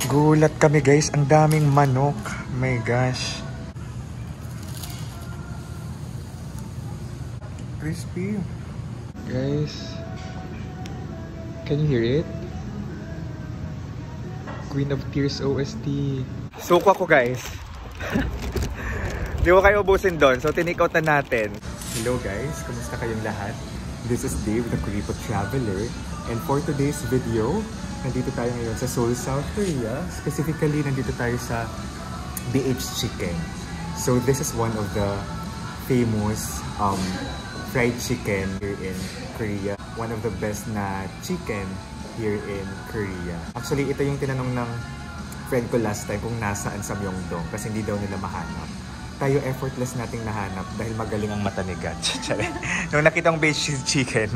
Gulat kami guys, ang daming manok. My gosh. Crispy. Guys, can you hear it? Queen of Tears OST. Suko ako guys. Di ko kayo ubusin doon, so tinake out na natin. Hello guys, kumusta kayong lahat? This is Dave, the Kuripo Traveler. And for today's video, nandito tayo ngayon sa Seoul, South Korea. Specifically, nandito tayo sa BH Chicken. So this is one of the famous fried chicken here in Korea. One of the best na chicken here in Korea. Actually, ito yung tinanong ng friend ko last time kung nasaan sa Myeongdong kasi hindi daw nila mahanap. Tayo effortless nating nahanap dahil magaling ang mata ni God. Nung nakita ang BH Chicken,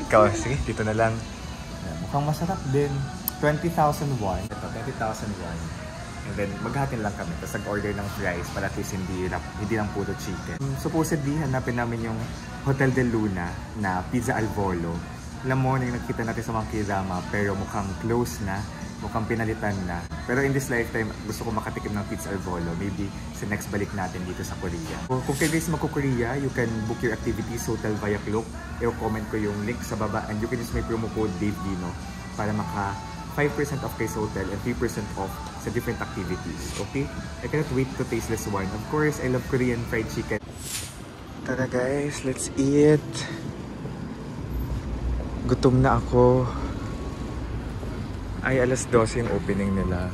ikaw, sige, dito na lang. Mukhang masarap din. 20,000 won. Ito, 20,000 won. And then, maghatin lang kami. Tapos nag-order ng fries para at least hindi lang puro chicken. Supposedly, hanapin namin yung Hotel de Luna na Pizza al Volo. Alam mo, yung nakita natin sa mga K-drama, pero mukhang close na. Mukhang pinalitan na. Pero in this lifetime, gusto ko makatikim ng Pizza al Volo. Maybe sa next balik natin dito sa Korea. Kung kayo guys magko-Korea, you can book your activities hotel via Klook. I-comment ko yung link sa baba and you can use my promo code DaveDino para maka 5% off kay sa hotel and 3% off sa different activities. Okay? I cannot wait to taste this one. Of course, I love Korean fried chicken. Tara guys, let's eat. Gutom na ako. Ay, alas 12 yung opening nila.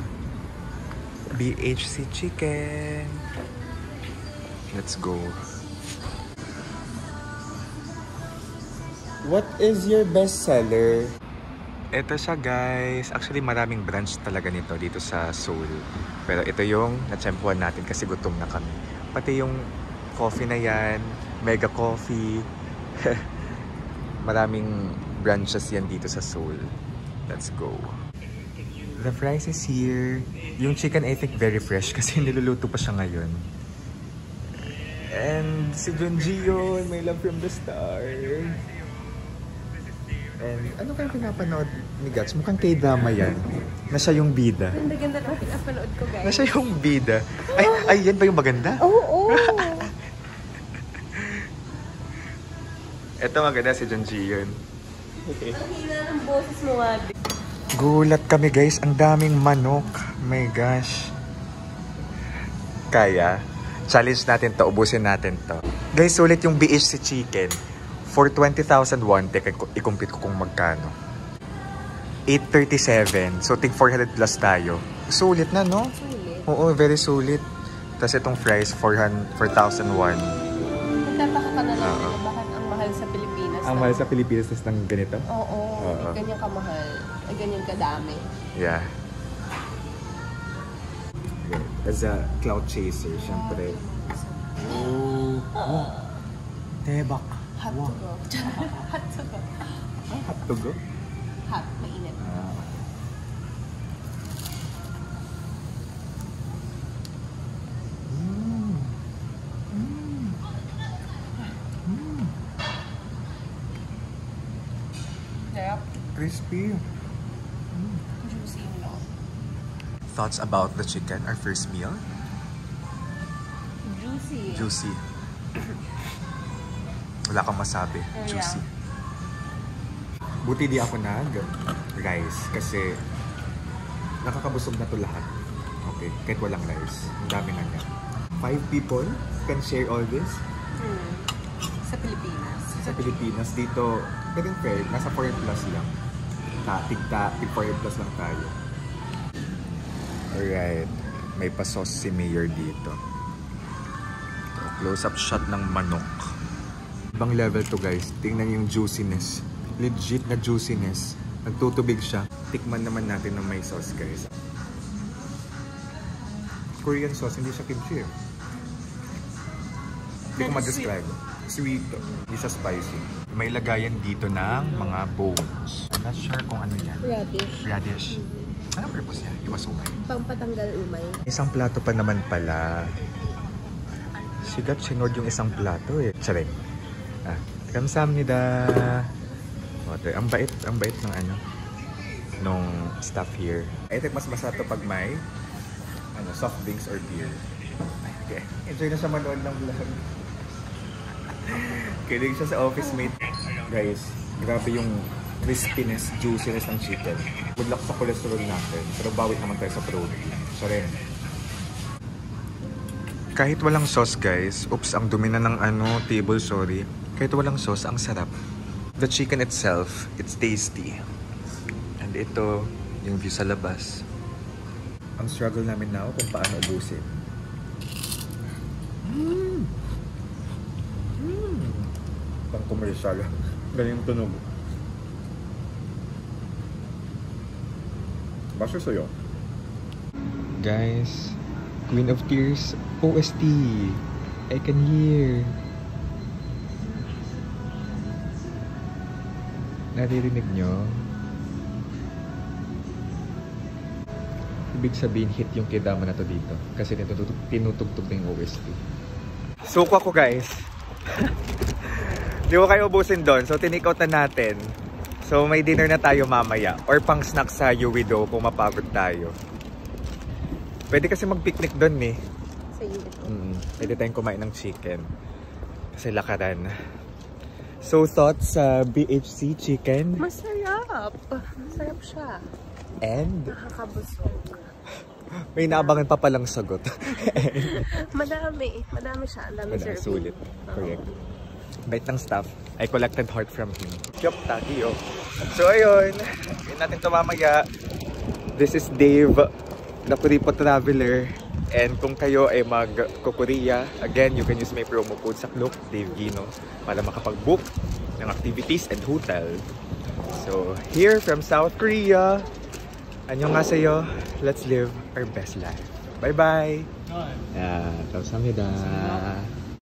BHC Chicken. Let's go. What is your best seller? Ito siya guys. Actually, maraming branch talaga nito dito sa Seoul. Pero ito yung natsyempuhan natin kasi gutom na kami. Pati yung coffee na yan. Mega Coffee. Maraming branches yan dito sa Seoul. Let's go. The fries is here. Yung chicken I think very fresh kasi niluluto pa siya ngayon. And si Junji yun, my love from the start. And ano kayong pinapanood ni Gats? Mukhang K-drama yan. Na siya yung bida. Ganda-ganda na pinapanood ko guys. Na siya yung bida. Ay, yan ba yung maganda? Oo. Ito maganda si Junji yun. Ang hina ng boses mo, Wadi. Gulat kami guys, ang daming manok. My gosh. Kaya, challenge natin to, ubusin natin to. Guys, sulit yung BHC Chicken. For 20,000 won, teka, i-compute ko kung magkano. 837. So, tig 400 plus tayo. Sulit na, no? Sulit. Oo, very sulit. Tapos itong fries, 4,000 won. Nagtataka ka na lang, bakit ang mahal sa Pilipinas? Ang mahal sa Pilipinas is ng ganito? Oo, ganyan kamahal. Ay, ganyan kadami. Yeah. As a cloud chaser, syempre. Oh. Tebak. Hot to go. Hot to go. Hot to go? Hot, mainit. Sarap. Crispy. Juicy yung loob. Thoughts about the chicken, our first meal? Juicy. Juicy. Wala kang masabi. Juicy. Yeah. Buti di ako nag-rice kasi nakakabusog na to lahat. Okay, kahit walang rice. Ang dami na nga. 5 people can share all this? Sa Pilipinas. Sa Pilipinas, dito, ganun fair, nasa 4 plus lang. Tig 4 plus lang tayo. Alright, may pasos si Mayor dito. Close-up shot ng manok. Ibang level to guys, tingnan yung juiciness. Legit na juiciness. Nagtutubig siya. Tikman naman natin ng may sauce guys. Korean sauce, hindi siya kimchi eh. Hindi ko ma-describe. Sweet. Hindi siya spicy. May lagayan dito ng mga bones. I'm not sure kung ano yan. Radish. Radish. Anong purpose niya? Iwasumay. Pampatanggal umay. Isang plato pa naman pala. Sigat sinord yung isang plato eh. Charing. Kamsahamnida. Ang bait ng ano. nung staff here. I think mas masarap to pag may soft drinks or beer. Okay. Enjoy na siya manood ng vlog. Kilig siya sa office mate. Guys, grabe yung crispiness, juiciness ng chicken. Good luck sa cholesterol natin. Pero bawit naman tayo sa protein. So rin. Kahit walang sauce guys, oops, ang dumi na ng table, sorry. Kahit walang sauce, ang sarap. The chicken itself, it's tasty. And ito, yung view sa labas. Ang struggle namin now kung paano ubusin. Pang commercial. Galing yung tunog. Basta sa'yo. Guys, Queen of Tears, OST. I can hear. Naririnig nyo? Ibig sabihin hit yung kidama na to dito. Kasi tinutugtog na yung OST. Suko ako guys. Di ko kayo ubusin doon. So tinake out na natin. So may dinner na tayo mamaya. Or pang snack sa Uwido kung mapagod tayo. Pwede kasi mag-picnic doon eh. Sa Uwido. Pwede tayong kumain ng chicken. Kasi lakaran. So thoughts sa BHC chicken? Masarap. Masarap siya. And? Nakakabusog. May naabangan pa palang sagot. Madami. Madami siya. Madami serving. Sulit. Correct. Bait ng staff. I collected heart from him. Kyop, tagiyo. So ayun. Yun natin ito mamaya. This is Dave, the Kuripo Traveler. And kung kayo ay mag-Korea, again, you can use my promo code sa Klook, Dave Gino, para makapag-book ng activities and hotel. So, here from South Korea, annyeonghaseyo, let's live our best life. Bye-bye! 감사합니다.